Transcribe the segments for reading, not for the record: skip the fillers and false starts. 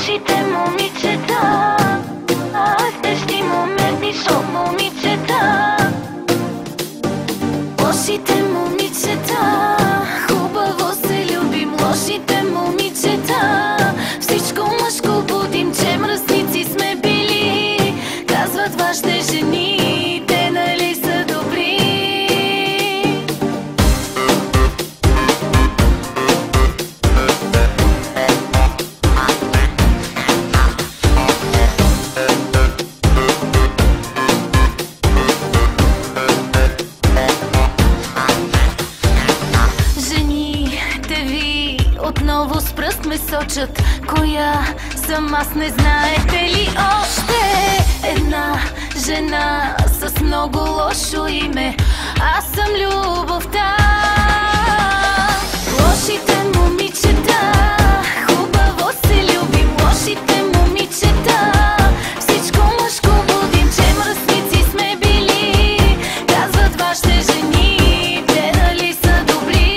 Лошите момичета, тежки моменти со момичета. Лошите момичета, хубаво се любим. Лошите момичета, всичко мъжко будим, че мръсници сме били. Казват вашите жени, те нали са добри. Отново с пръст ме сочат, коя съм аз, не знаете ли още? Една жена с много лошо име, аз съм любовта. Лошите момичета, хубаво се любим. Лошите момичета, всичко мъжко будим, че мръсници сме били. Казват вашите жени, те нали са добри.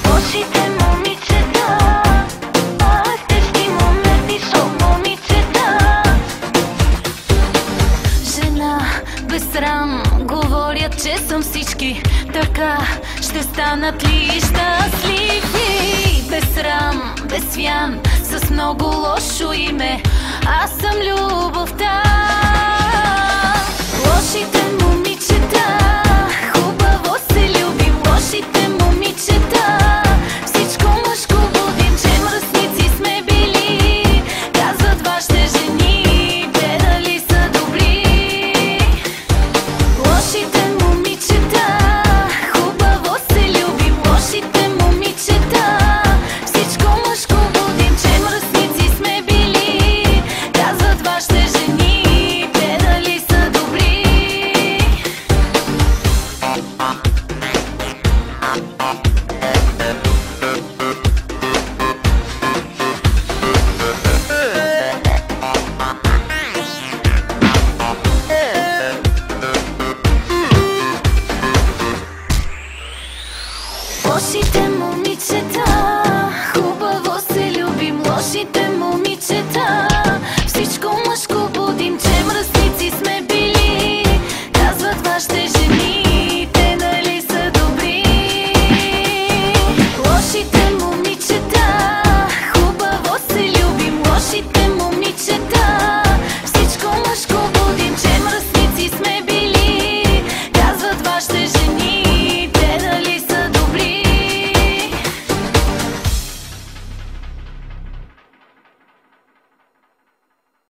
Лошите момичета, тежки моменти со момичета. Жена без срам, говорят, че съм всички. Така ще станат ли щастливи? Без срам, без свян, с много лошо име, аз съм любовта. Лошите